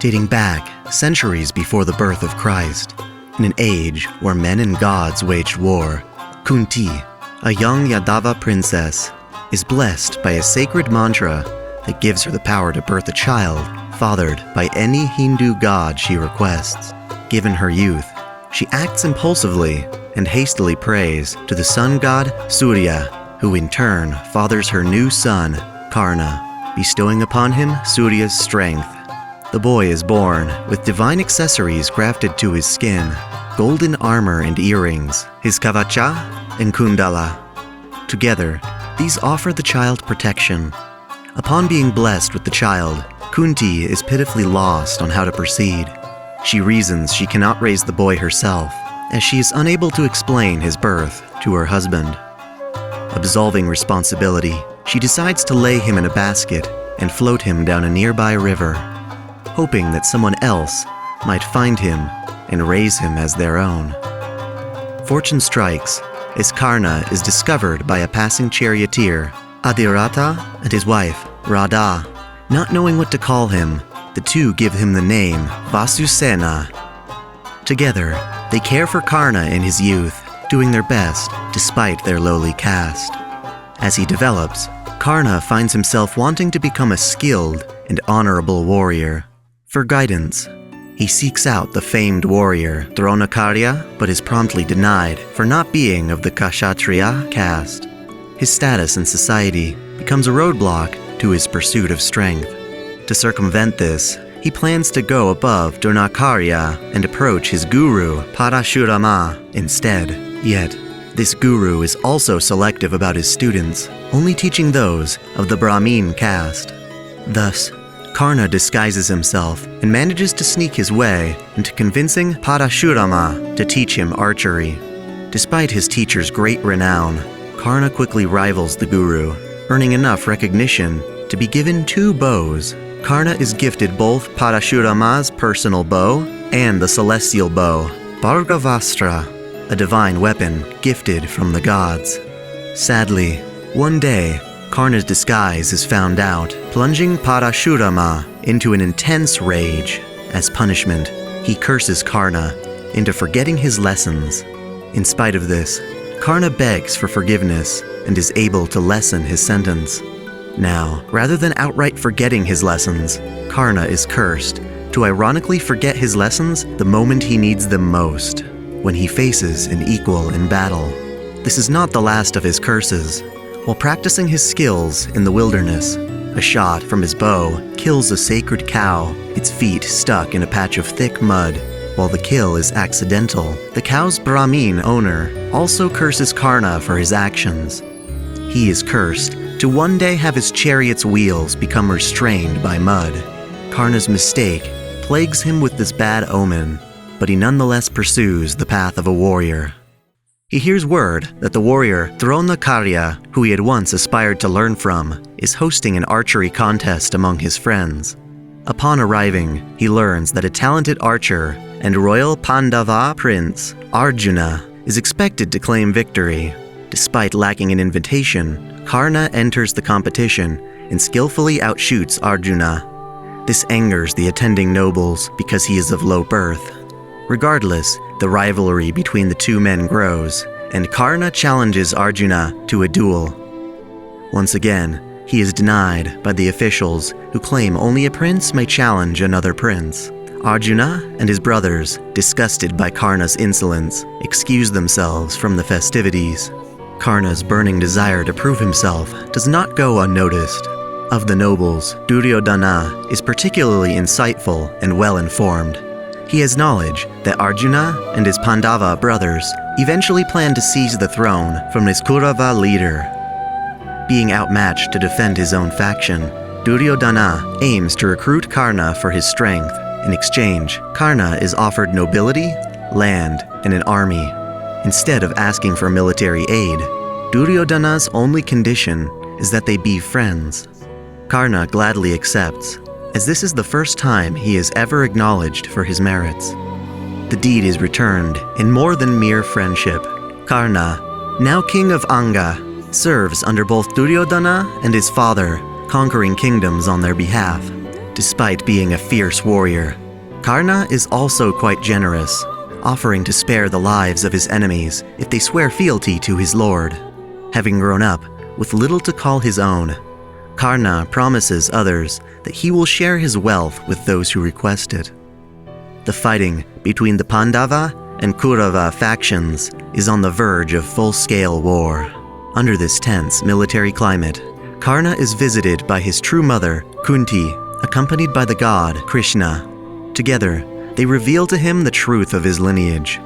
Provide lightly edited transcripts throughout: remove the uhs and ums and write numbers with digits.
dating back centuries before the birth of Christ. In an age where men and gods waged war, Kunti, a young Yadava princess, is blessed by a sacred mantra that gives her the power to birth a child fathered by any Hindu god she requests. Given her youth, she acts impulsively and hastily prays to the sun god Surya, who in turn fathers her new son, Karna, bestowing upon him Surya's strength. The boy is born with divine accessories grafted to his skin, golden armor and earrings, his kavacha and kundala. Together, these offer the child protection. Upon being blessed with the child, Kunti is pitifully lost on how to proceed. She reasons she cannot raise the boy herself, as she is unable to explain his birth to her husband. Absolving responsibility, she decides to lay him in a basket and float him down a nearby river, hoping that someone else might find him and raise him as their own. Fortune strikes as Karna is discovered by a passing charioteer, Adhirata, and his wife, Radha. Not knowing what to call him, the two give him the name Vasusena. Together, they care for Karna in his youth, doing their best despite their lowly caste. As he develops, Karna finds himself wanting to become a skilled and honorable warrior. For guidance, he seeks out the famed warrior Dronakarya, but is promptly denied for not being of the Kshatriya caste. His status in society becomes a roadblock to his pursuit of strength. To circumvent this, he plans to go above Dronakarya and approach his guru Parashurama instead. Yet, this guru is also selective about his students, only teaching those of the Brahmin caste. Thus, Karna disguises himself and manages to sneak his way into convincing Parashurama to teach him archery. Despite his teacher's great renown, Karna quickly rivals the guru, earning enough recognition to be given 2 bows. Karna is gifted both Parashurama's personal bow and the celestial bow, Bhargavastra, a divine weapon gifted from the gods. Sadly, one day, Karna's disguise is found out, plunging Parashurama into an intense rage. As punishment, he curses Karna into forgetting his lessons. In spite of this, Karna begs for forgiveness and is able to lessen his sentence. Now, rather than outright forgetting his lessons, Karna is cursed to ironically forget his lessons the moment he needs them most, when he faces an equal in battle. This is not the last of his curses. While practicing his skills in the wilderness, a shot from his bow kills a sacred cow, its feet stuck in a patch of thick mud. While the kill is accidental, the cow's Brahmin owner also curses Karna for his actions. He is cursed to one day have his chariot's wheels become restrained by mud. Karna's mistake plagues him with this bad omen, but he nonetheless pursues the path of a warrior. He hears word that the warrior Dronakarya, who he had once aspired to learn from, is hosting an archery contest among his friends. Upon arriving, he learns that a talented archer and royal Pandava prince, Arjuna, is expected to claim victory. Despite lacking an invitation, Karna enters the competition and skillfully outshoots Arjuna. This angers the attending nobles because he is of low birth. Regardless, the rivalry between the two men grows, and Karna challenges Arjuna to a duel. Once again, he is denied by the officials who claim only a prince may challenge another prince. Arjuna and his brothers, disgusted by Karna's insolence, excuse themselves from the festivities. Karna's burning desire to prove himself does not go unnoticed. Of the nobles, Duryodhana is particularly insightful and well-informed. He has knowledge that Arjuna and his Pandava brothers eventually plan to seize the throne from his Kaurava leader. Being outmatched to defend his own faction, Duryodhana aims to recruit Karna for his strength. In exchange, Karna is offered nobility, land, and an army. Instead of asking for military aid, Duryodhana's only condition is that they be friends. Karna gladly accepts, as this is the first time he is ever acknowledged for his merits. The deed is returned in more than mere friendship. Karna, now king of Anga, serves under both Duryodhana and his father, conquering kingdoms on their behalf. Despite being a fierce warrior, Karna is also quite generous, offering to spare the lives of his enemies if they swear fealty to his lord. Having grown up with little to call his own, Karna promises others that he will share his wealth with those who request it. The fighting between the Pandava and Kaurava factions is on the verge of full-scale war. Under this tense military climate, Karna is visited by his true mother, Kunti, accompanied by the god Krishna. Together, they reveal to him the truth of his lineage,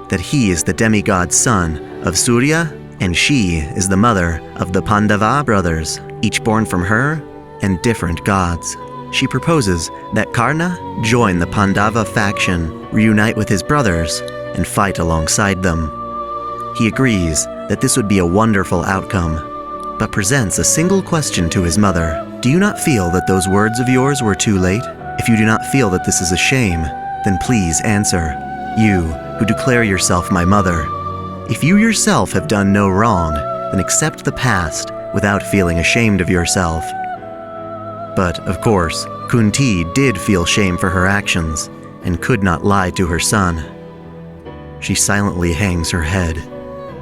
that he is the demigod's son of Surya and she is the mother of the Pandava brothers, each born from her and different gods. She proposes that Karna join the Pandava faction, reunite with his brothers, and fight alongside them. He agrees that this would be a wonderful outcome, but presents a single question to his mother. Do you not feel that those words of yours were too late? If you do not feel that this is a shame, then please answer, you who declare yourself my mother. If you yourself have done no wrong, then accept the past without feeling ashamed of yourself. But, of course, Kunti did feel shame for her actions and could not lie to her son. She silently hangs her head.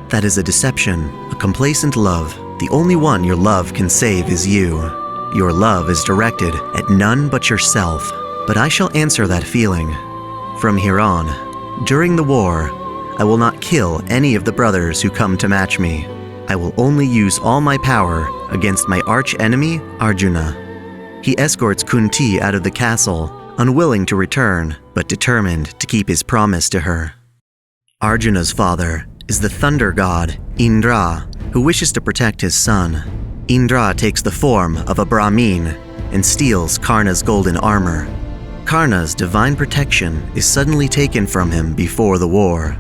That is a deception, a complacent love. The only one your love can save is you. Your love is directed at none but yourself. But I shall answer that feeling. From here on, during the war, I will not kill any of the brothers who come to match me. I will only use all my power against my arch-enemy, Arjuna. He escorts Kunti out of the castle, unwilling to return, but determined to keep his promise to her. Arjuna's father is the thunder god, Indra, who wishes to protect his son. Indra takes the form of a Brahmin and steals Karna's golden armor. Karna's divine protection is suddenly taken from him before the war.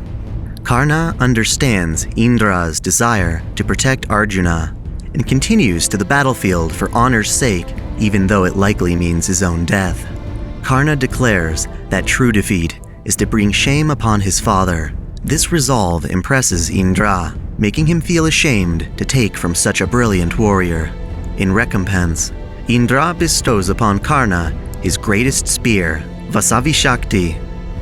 Karna understands Indra's desire to protect Arjuna and continues to the battlefield for honor's sake, even though it likely means his own death. Karna declares that true defeat is to bring shame upon his father. This resolve impresses Indra, making him feel ashamed to take from such a brilliant warrior. In recompense, Indra bestows upon Karna his greatest spear, Vasavi Shakti.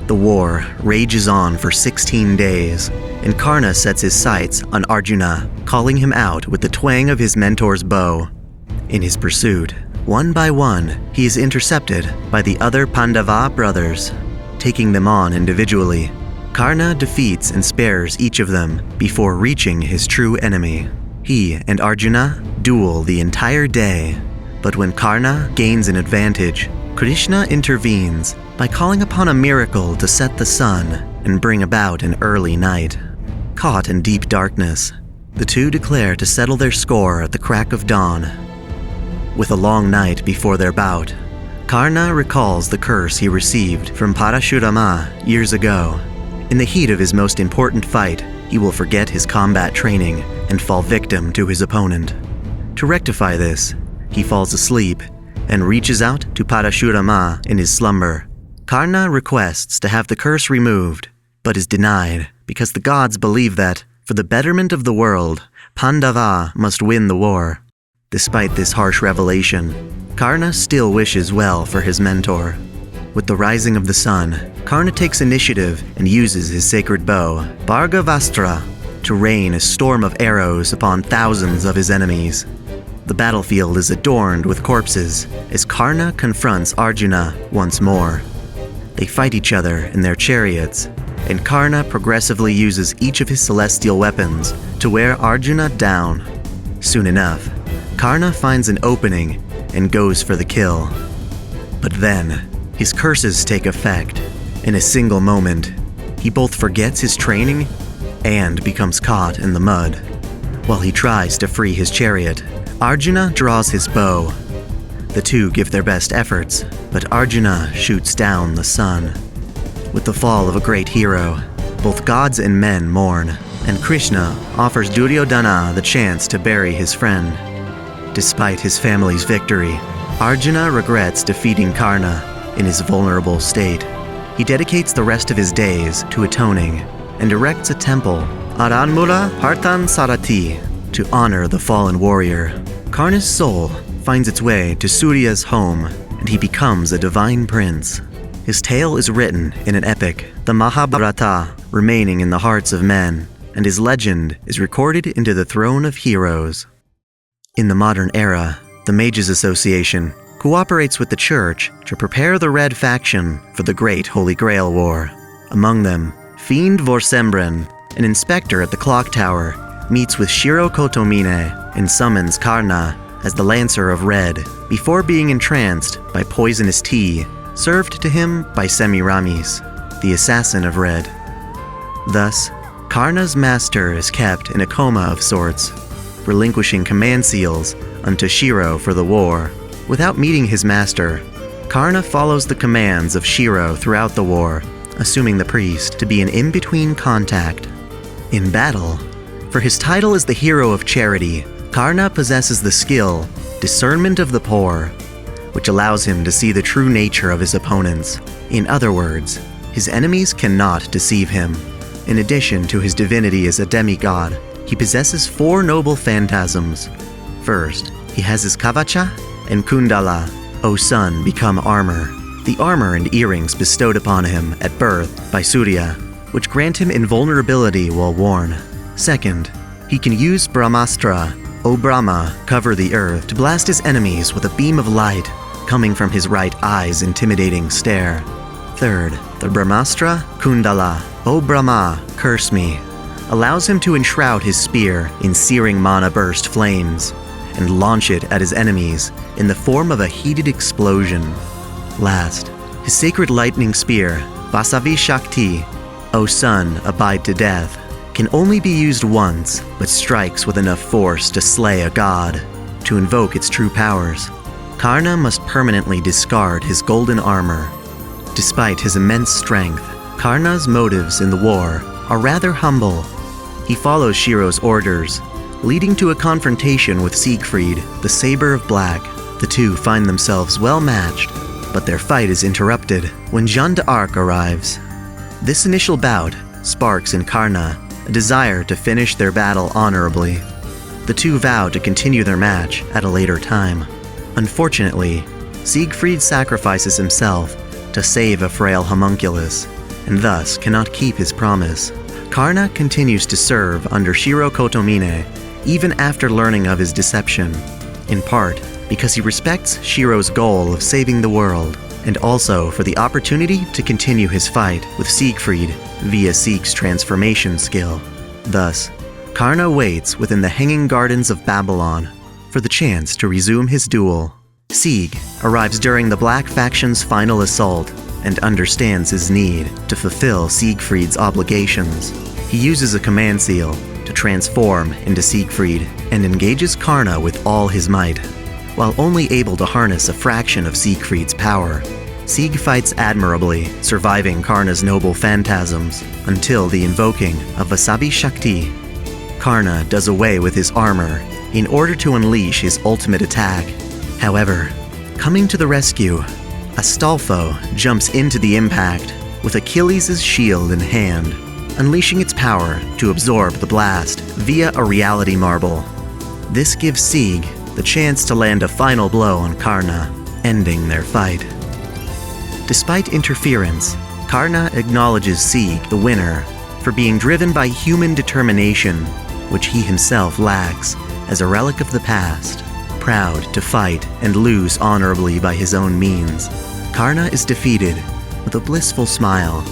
The war rages on for 16 days, and Karna sets his sights on Arjuna, calling him out with the twang of his mentor's bow. In his pursuit, one by one, he is intercepted by the other Pandava brothers. Taking them on individually, Karna defeats and spares each of them before reaching his true enemy. He and Arjuna duel the entire day, but when Karna gains an advantage, Krishna intervenes by calling upon a miracle to set the sun and bring about an early night. Caught in deep darkness, the two declare to settle their score at the crack of dawn. With a long night before their bout, Karna recalls the curse he received from Parashurama years ago. In the heat of his most important fight, he will forget his combat training and fall victim to his opponent. To rectify this, he falls asleep and reaches out to Parashurama in his slumber. Karna requests to have the curse removed, but is denied because the gods believe that, for the betterment of the world, Pandava must win the war. Despite this harsh revelation, Karna still wishes well for his mentor. With the rising of the sun, Karna takes initiative and uses his sacred bow, Bhargavastra, to rain a storm of arrows upon thousands of his enemies. The battlefield is adorned with corpses as Karna confronts Arjuna once more. They fight each other in their chariots, and Karna progressively uses each of his celestial weapons to wear Arjuna down. Soon enough, Karna finds an opening and goes for the kill. But then, his curses take effect. In a single moment, he both forgets his training and becomes caught in the mud. While he tries to free his chariot, Arjuna draws his bow. The two give their best efforts, but Arjuna shoots down the sun. With the fall of a great hero, both gods and men mourn, and Krishna offers Duryodhana the chance to bury his friend. Despite his family's victory, Arjuna regrets defeating Karna in his vulnerable state. He dedicates the rest of his days to atoning and erects a temple, Aranmula Hartan Sarati, to honor the fallen warrior. Karna's soul finds its way to Surya's home and he becomes a divine prince. His tale is written in an epic, the Mahabharata, remaining in the hearts of men, and his legend is recorded into the throne of heroes. In the modern era, the Mages Association cooperates with the Church to prepare the Red faction for the Great Holy Grail War. Among them, Fiend Vorsembren, an inspector at the clock tower, meets with Shiro Kotomine and summons Karna as the Lancer of Red before being entranced by poisonous tea served to him by Semiramis, the assassin of Red. Thus, Karna's master is kept in a coma of sorts, relinquishing command seals unto Shiro for the war. Without meeting his master, Karna follows the commands of Shiro throughout the war, assuming the priest to be an in-between contact. In battle, for his title as the hero of charity, Karna possesses the skill, Discernment of the Poor, which allows him to see the true nature of his opponents. In other words, his enemies cannot deceive him. In addition to his divinity as a demigod, he possesses 4 noble phantasms. First, he has his Kavacha and Kundala, O son, become armor. The armor and earrings bestowed upon him at birth by Surya, which grant him invulnerability while worn. Second, he can use Brahmastra, O Brahma, cover the earth, to blast his enemies with a beam of light coming from his right eye's intimidating stare. Third, the Brahmastra Kundala, O Brahma, curse me, allows him to enshroud his spear in searing mana burst flames and launch it at his enemies in the form of a heated explosion. Last, his sacred lightning spear, Vasavi Shakti, O son, abide to death, can only be used once, but strikes with enough force to slay a god. To invoke its true powers, Karna must permanently discard his golden armor. Despite his immense strength, Karna's motives in the war are rather humble. He follows Shiro's orders, leading to a confrontation with Siegfried, the Saber of Black. The two find themselves well matched, but their fight is interrupted when Jeanne d'Arc arrives. This initial bout sparks in Karna a desire to finish their battle honorably. The two vow to continue their match at a later time. Unfortunately, Siegfried sacrifices himself to save a frail homunculus, and thus cannot keep his promise. Karna continues to serve under Shiro Kotomine, even after learning of his deception, in part because he respects Shiro's goal of saving the world, and also for the opportunity to continue his fight with Siegfried via Sieg's transformation skill. Thus, Karna waits within the Hanging Gardens of Babylon for the chance to resume his duel. Sieg arrives during the Black faction's final assault and understands his need to fulfill Siegfried's obligations. He uses a command seal to transform into Siegfried and engages Karna with all his might. While only able to harness a fraction of Siegfried's power, Sieg fights admirably, surviving Karna's noble phantasms until the invoking of Vasavi Shakti. Karna does away with his armor in order to unleash his ultimate attack. However, coming to the rescue, Astolfo jumps into the impact with Achilles' shield in hand, unleashing its power to absorb the blast via a reality marble. This gives Sieg the chance to land a final blow on Karna, ending their fight. Despite interference, Karna acknowledges Sieg the winner for being driven by human determination, which he himself lacks as a relic of the past. Proud to fight and lose honorably by his own means, Karna is defeated with a blissful smile,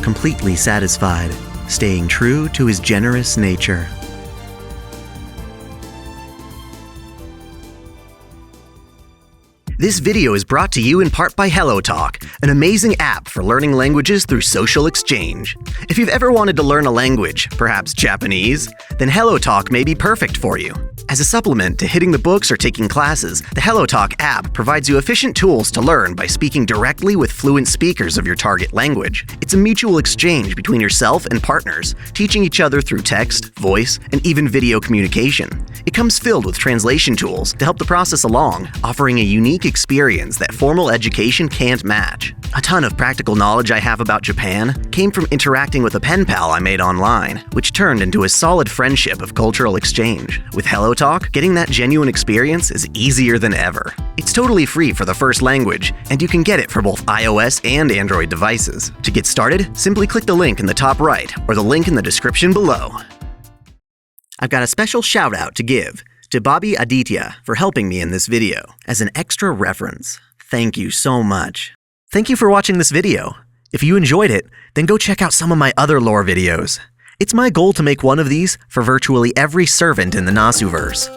completely satisfied, staying true to his generous nature. This video is brought to you in part by HelloTalk, an amazing app for learning languages through social exchange. If you've ever wanted to learn a language, perhaps Japanese, then HelloTalk may be perfect for you. As a supplement to hitting the books or taking classes, the HelloTalk app provides you efficient tools to learn by speaking directly with fluent speakers of your target language. It's a mutual exchange between yourself and partners, teaching each other through text, voice, and even video communication. It comes filled with translation tools to help the process along, offering a unique experience that formal education can't match. A ton of practical knowledge I have about Japan came from interacting with a pen pal I made online, which turned into a solid friendship of cultural exchange. With HelloTalk, getting that genuine experience is easier than ever. It's It's totally free for the first language, and you can get it for both iOS and Android devices. To get started, simply click the link in the top right or the link in the description below. I've got a special shout out to give to Bobby Aditya for helping me in this video. As an extra reference, thank you so much. Thank you for watching this video. If you enjoyed it, then go check out some of my other lore videos. It's my goal to make one of these for virtually every servant in the Nasuverse,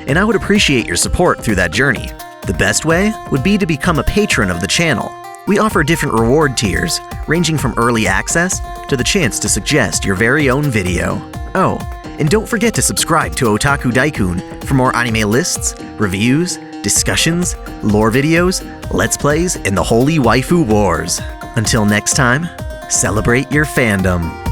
and I would appreciate your support through that journey. The best way would be to become a patron of the channel. We offer different reward tiers, ranging from early access to the chance to suggest your very own video. Oh, and don't forget to subscribe to OtakuDaiKun for more anime lists, reviews, discussions, lore videos, let's plays, and the Holy Waifu Wars. Until next time, celebrate your fandom.